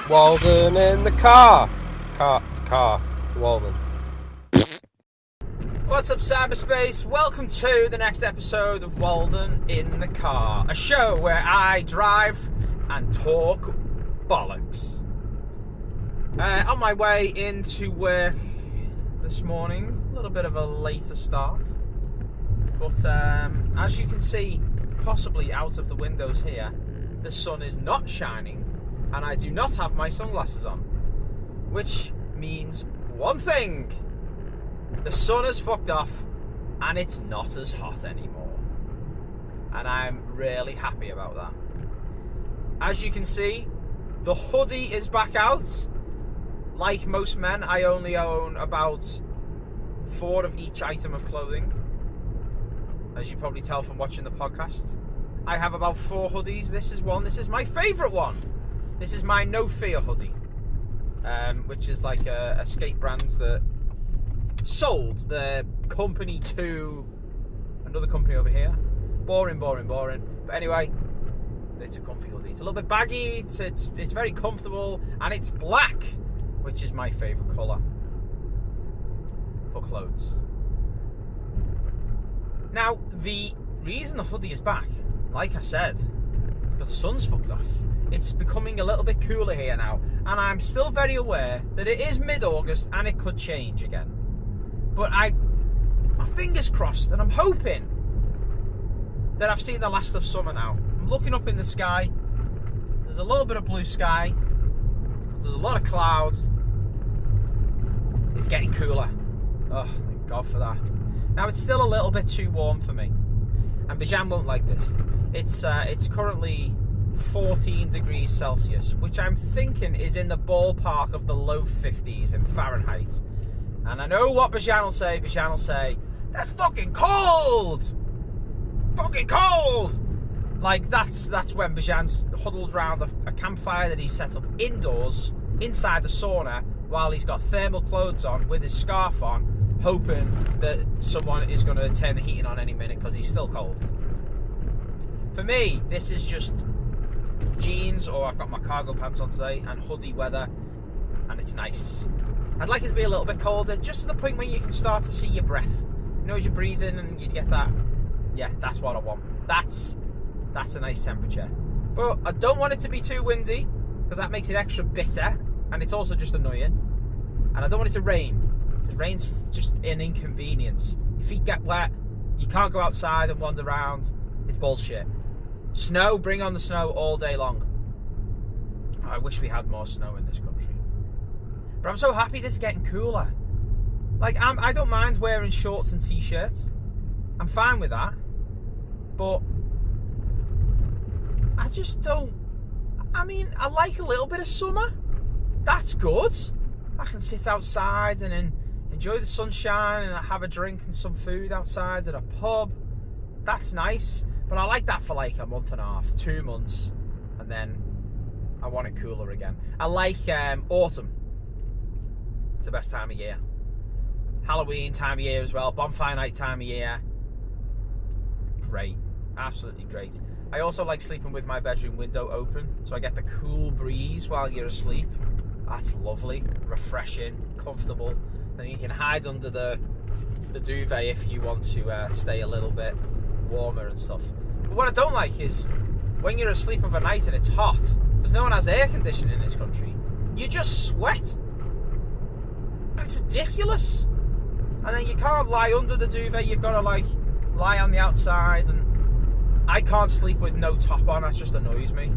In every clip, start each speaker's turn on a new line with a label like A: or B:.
A: Walden in the car. Walden.
B: What's up, cyberspace? Welcome to the next episode of Walden in the Car, a show where I drive and talk bollocks. On my way into work this morning, a little bit of a later start, but as you can see, possibly out of the windows here, the sun is not shining, and I do not have my sunglasses on, which means one thing: the sun has fucked off and it's not as hot anymore, and I'm really happy about that. As you can see, the hoodie is back out. Like most men, I only own about 4 of each item of clothing, as you probably tell from watching the podcast. I have about 4 hoodies. This is one. This is my favourite one. This is my No Fear hoodie, which is like a skate brand that sold the company to another company over here. Boring. But anyway, it's a comfy hoodie. It's a little bit baggy. It's very comfortable, and it's black, which is my favourite colour for clothes. Now, the reason the hoodie is back, like I said, because the sun's fucked off. It's becoming a little bit cooler here now, and I'm still very aware that it is mid-August and it could change again. But my fingers crossed, and I'm hoping that I've seen the last of summer now. I'm looking up in the sky. There's a little bit of blue sky. There's a lot of cloud. It's getting cooler. Oh, thank God for that. Now, it's still a little bit too warm for me, and Bijan won't like this. It's currently 14 degrees Celsius, which I'm thinking is in the ballpark of the low 50s in Fahrenheit. And I know what Bijan will say. Bijan will say, "That's fucking cold! Fucking cold!" Like, that's when Bijan's huddled around a campfire that he's set up indoors, inside the sauna, while he's got thermal clothes on, with his scarf on, hoping that someone is going to turn the heating on any minute because he's still cold. For me, this is just jeans, or I've got my cargo pants on today, and hoodie weather, and it's nice. I'd like it to be a little bit colder, just to the point where you can start to see your breath. You know, as you're breathing and you get that. Yeah, that's what I want. That's a nice temperature. But I don't want it to be too windy, because that makes it extra bitter, and it's also just annoying. And I don't want it to rain, because rain's just an inconvenience. Your feet get wet, you can't go outside and wander around. It's bullshit. Snow, bring on the snow all day long. I wish we had more snow in this country. But I'm so happy that it's getting cooler. Like, I don't mind wearing shorts and t-shirts. I'm fine with that. But I just don't... I mean, I like a little bit of summer. That's good. I can sit outside and enjoy the sunshine and have a drink and some food outside at a pub. That's nice. But I like that for like a month and a half, 2 months, and then I want it cooler again. I like autumn. It's the best time of year. Halloween time of year as well. Bonfire night time of year. Great. Absolutely great. I also like sleeping with my bedroom window open, so I get the cool breeze while you're asleep. That's lovely. Refreshing. Comfortable. And you can hide under the duvet if you want to stay a little bit warmer and stuff. But what I don't like is when you're asleep overnight and it's hot, because no one has air conditioning in this country, you just sweat. And it's ridiculous. And then you can't lie under the duvet, you've got to like lie on the outside, and I can't sleep with no top on. That just annoys me.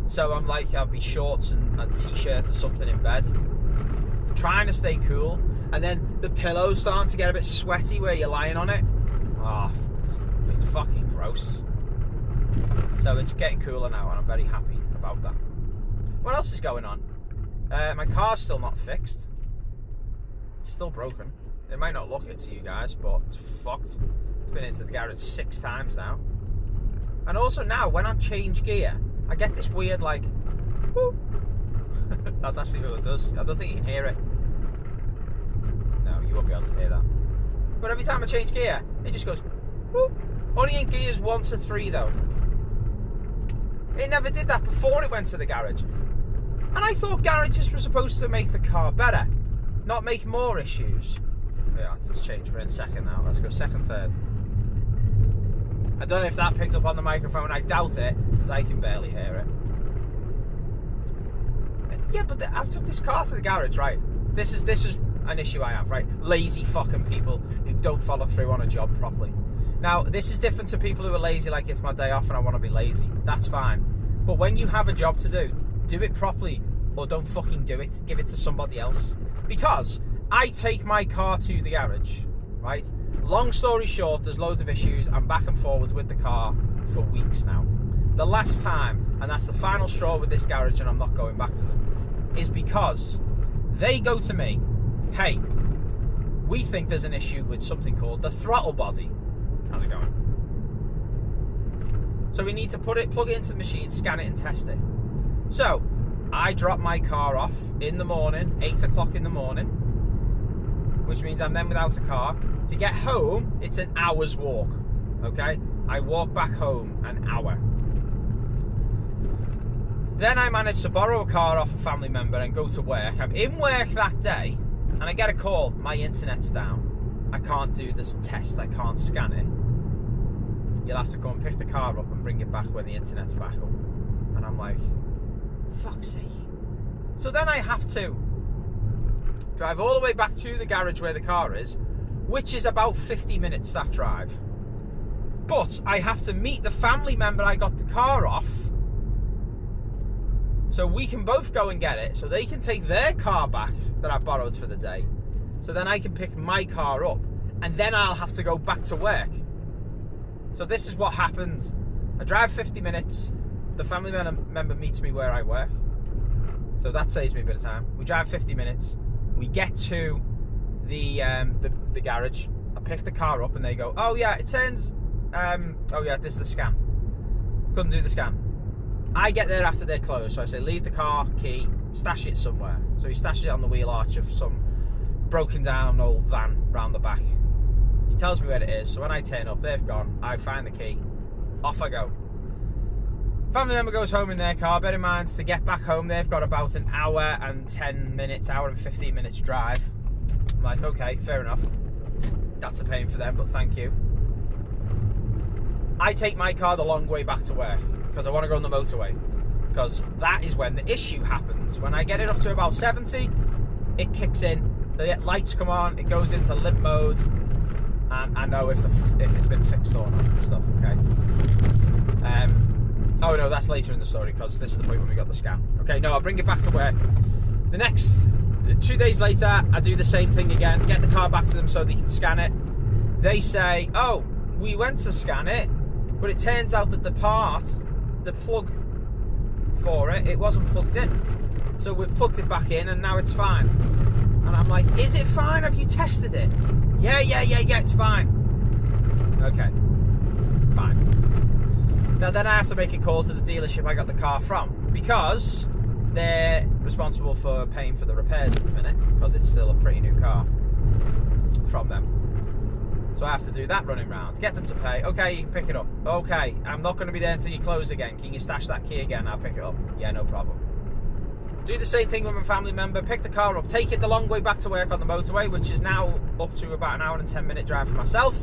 B: So I'm like, I'll be shorts and t-shirts or something in bed, trying to stay cool. And then the pillow's starting to get a bit sweaty where you're lying on it. Oh, it's fucking gross. So it's getting cooler now, and I'm very happy about that. What else is going on? My car's still not fixed. It's still broken. It might not look it to you guys, but it's fucked. It's been into the garage 6 times now. And also now, when I change gear, I get this weird, like, whoo. That's actually what it does. I don't think you can hear it. No, you won't be able to hear that. But every time I change gear, it just goes, whoo. Only in gears 1 to 3, though. It never did that before it went to the garage. And I thought garages were supposed to make the car better, not make more issues. Yeah, let's change. We're in second now. Let's go second, third. I don't know if that picked up on the microphone. I doubt it, because I can barely hear it. Yeah, but I've took this car to the garage, right? This is an issue I have, right? Lazy fucking people who don't follow through on a job properly. Now, this is different to people who are lazy, like it's my day off and I want to be lazy. That's fine. But when you have a job to do it properly, or don't fucking do it. Give it to somebody else. Because I take my car to the garage, right? Long story short, there's loads of issues. I'm back and forwards with the car for weeks now. The last time, and that's the final straw with this garage, and I'm not going back to them, is because they go to me, hey, we think there's an issue with something called the throttle body. How's it going? So we need to plug it into the machine, scan it and test it. So I drop my car off in the morning, 8 o'clock in the morning, which means I'm then without a car. To get home, it's an hour's walk, okay? I walk back home an hour. Then I manage to borrow a car off a family member and go to work. I'm in work that day, and I get a call. My internet's down. I can't do this test. I can't scan it. You'll have to come and pick the car up and bring it back when the internet's back up. And I'm like, fuck's sake. So then I have to drive all the way back to the garage where the car is, which is about 50 minutes, that drive. But I have to meet the family member I got the car off, so we can both go and get it, so they can take their car back that I borrowed for the day, so then I can pick my car up, and then I'll have to go back to work. So this is what happens. I drive 50 minutes, the family member meets me where I work, so that saves me a bit of time. We drive 50 minutes, we get to the garage, I pick the car up and they go, oh yeah, it turns, oh yeah, this is the scan. Couldn't do the scan. I get there after they're closed, so I say, leave the car, key, stash it somewhere. So he stashes it on the wheel arch of some broken down old van round the back. He tells me where it is, so when I turn up, they've gone, I find the key, off I go. Family member goes home in their car. Bear in mind, to get back home, they've got about an hour and 10 minutes, hour and 15 minutes drive. I'm like, okay, fair enough. That's a pain for them, but thank you. I take my car the long way back to work, because I want to go on the motorway, because that is when the issue happens. When I get it up to about 70, it kicks in, the lights come on, it goes into limp mode, and I know if it's been fixed or not and stuff, okay? Oh no, that's later in the story, because this is the point when we got the scan. Okay, no, I'll bring it back to work. The next 2 days later, I do the same thing again, get the car back to them so they can scan it. They say, oh, we went to scan it, but it turns out that the plug for it wasn't plugged in. So we've plugged it back in and now it's fine. And I'm like, is it fine? Have you tested it? Yeah, it's fine. Okay, fine. Now then I have to make a call to the dealership I got the car from, because they're responsible for paying for the repairs at the minute, because it's still a pretty new car from them. So I have to do that running round, get them to pay. Okay, you can pick it up. Okay, I'm not going to be there until you close again. Can you stash that key again? I'll pick it up. Yeah, no problem. Do the same thing with my family member, pick the car up, take it the long way back to work on the motorway, which is now up to about an hour and 10 minute drive for myself.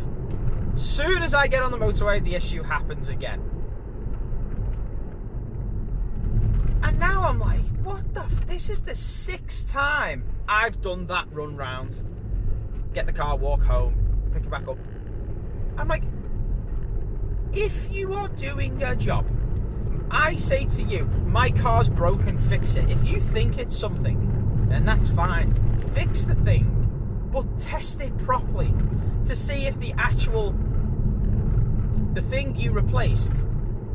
B: Soon as I get on the motorway, the issue happens again. And now I'm like, what the this is the 6th time I've done that run round. Get the car, walk home, pick it back up. I'm like, if you are doing a job, I say to you, my car's broken, fix it. If you think it's something, then that's fine. Fix the thing, but test it properly to see if the thing you replaced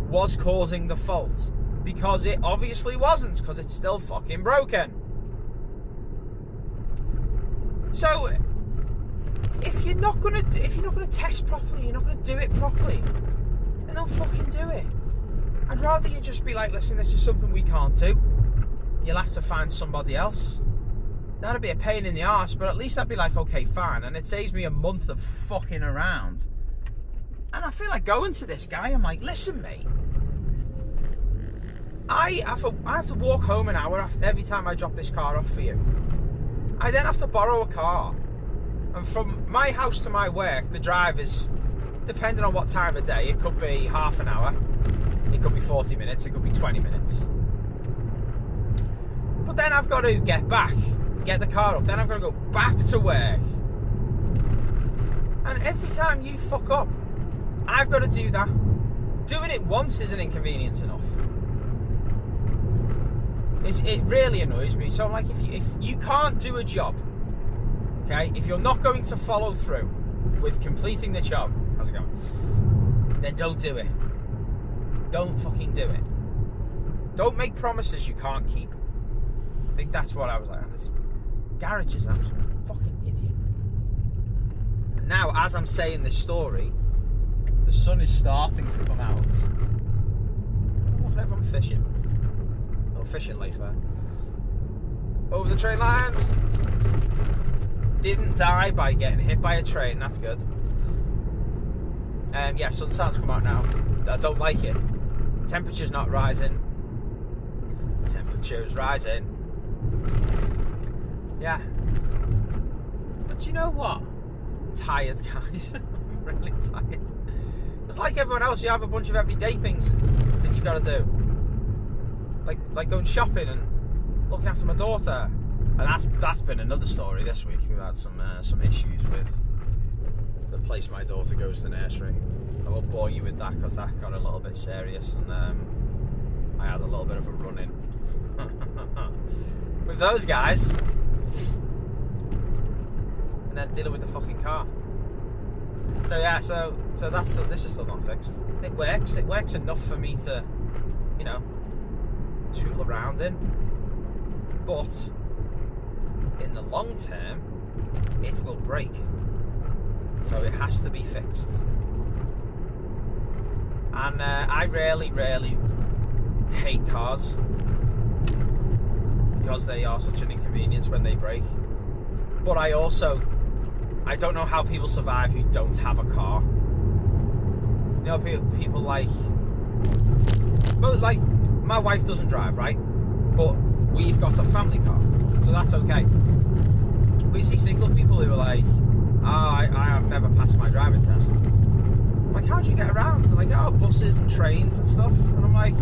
B: was causing the fault. Because it obviously wasn't, because it's still fucking broken. So if you're not gonna test properly, you're not gonna do it properly, then don't fucking do it. I'd rather you just be like, listen, this is something we can't do. You'll have to find somebody else. That'd be a pain in the arse, but at least I'd be like, okay, fine. And it saves me a month of fucking around. And I feel like going to this guy, I'm like, listen, mate, I have to walk home an hour after every time I drop this car off for you. I then have to borrow a car. And from my house to my work, the drive is, depending on what time of day, it could be half an hour, it could be 40 minutes, it could be 20 minutes. But then I've got to get back, get the car up, then I've got to go back to work. And every time you fuck up, I've got to do that. Doing it once isn't inconvenience enough. It really annoys me. So I'm like, if you can't do a job, okay, if you're not going to follow through with completing the job, how's it going? Then don't do it. Don't fucking do it. Don't make promises you can't keep. I think that's what I was like. This garage is an absolute fucking idiot. And now, as I'm saying this story, the sun is starting to come out. Look at everyone fishing. Little fishing lake there. Over the train lines. Didn't die by getting hit by a train. That's good. Yeah, sun's starting to come out now. I don't like it. Temperature's not rising. Temperature's rising. Yeah. But you know what? I'm tired, guys. I'm really tired. It's like everyone else, you have a bunch of everyday things that you gotta do. Like going shopping and looking after my daughter. And that's been another story this week. We've had some issues with the place my daughter goes to nursery. I won't bore you with that because that got a little bit serious, and I had a little bit of a run-in with those guys. And then dealing with the fucking car. So yeah, so this is still not fixed. It works enough for me to, you know, tool around in. But in the long term, it will break. So it has to be fixed. And I really hate cars because they are such an inconvenience when they break. But I don't know how people survive who don't have a car. You know, people like my wife doesn't drive, right? But we've got a family car, so that's okay. But you see single people who are like, I have never passed my driving test. I'm like, how do you get around? They're like, oh, buses and trains and stuff. And I'm like,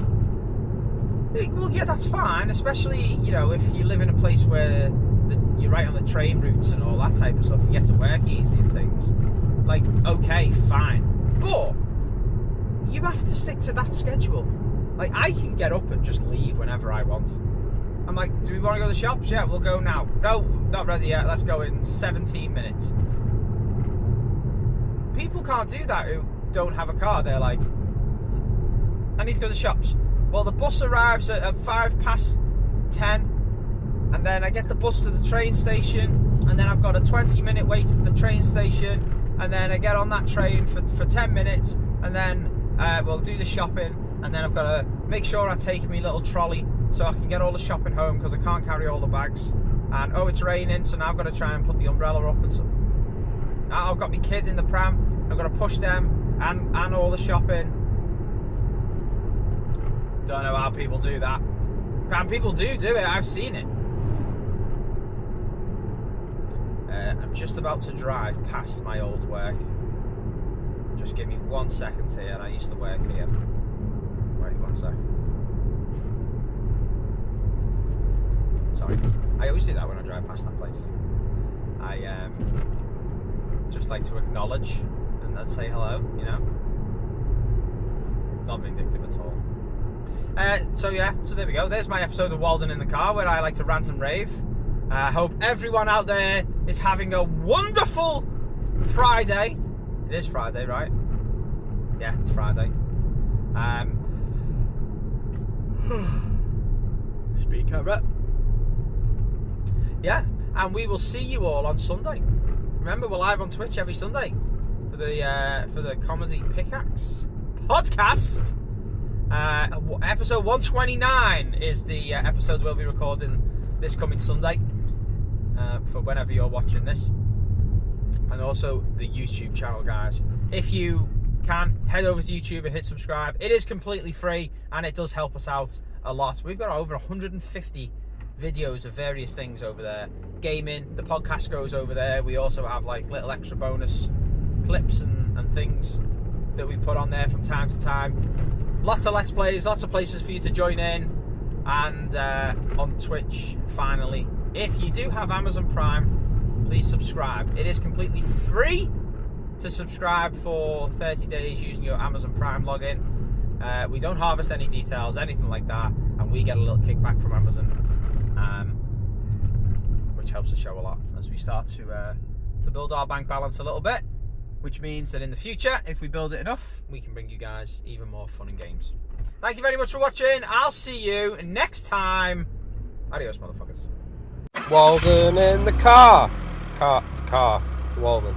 B: well, yeah, that's fine, especially, you know, if you live in a place where you're right on the train routes and all that type of stuff, you get to work easy and things. Like, okay, fine. But you have to stick to that schedule. Like, I can get up and just leave whenever I want. I'm like, do we want to go to the shops? Yeah, we'll go now. No, not ready yet. Let's go in 17 minutes. People can't do that who don't have a car. They're like, I need to go to the shops. Well, the bus arrives at 10:05, and then I get the bus to the train station, and then I've got a 20-minute wait at the train station, and then I get on that train for 10 minutes, and then we'll do the shopping, and then I've got to make sure I take my little trolley so I can get all the shopping home because I can't carry all the bags. And oh, it's raining, so now I've got to try and put the umbrella up and so. Now I've got my kids in the pram, I've got to push them and all the shopping. Don't know how people do that. And people do it, I've seen it. I'm just about to drive past my old work. Just give me 1 second here. I used to work here. Wait 1 sec. Sorry. I always do that when I drive past that place. I just like to acknowledge and say hello, you know. Not vindictive at all. So there we go. There's my episode of Walden in the Car, where I like to rant and rave. I hope everyone out there is having a wonderful Friday. It is Friday, right? Yeah, it's Friday. Speaker. Yeah, and we will see you all on Sunday. Remember, we're live on Twitch every Sunday for the Comedy Pickaxe podcast. Episode 129 is the episode we'll be recording this coming Sunday, for whenever you're watching this. And also the YouTube channel, guys. If you can, head over to YouTube and hit subscribe. It is completely free and it does help us out a lot. We've got over 150 videos of various things over there. Gaming, the podcast goes over there. We also have like little extra bonus clips and things that we put on there from time to time. Lots of Let's Plays, lots of places for you to join in. And on Twitch, finally. If you do have Amazon Prime, please subscribe. It is completely free to subscribe for 30 days using your Amazon Prime login. We don't harvest any details, anything like that, and we get a little kickback from Amazon, which helps the show a lot as we start to build our bank balance a little bit, which means that in the future, if we build it enough, we can bring you guys even more fun and games. Thank you very much for watching. I'll see you next time. Adios, motherfuckers.
A: Walden in the car. Car. Walden.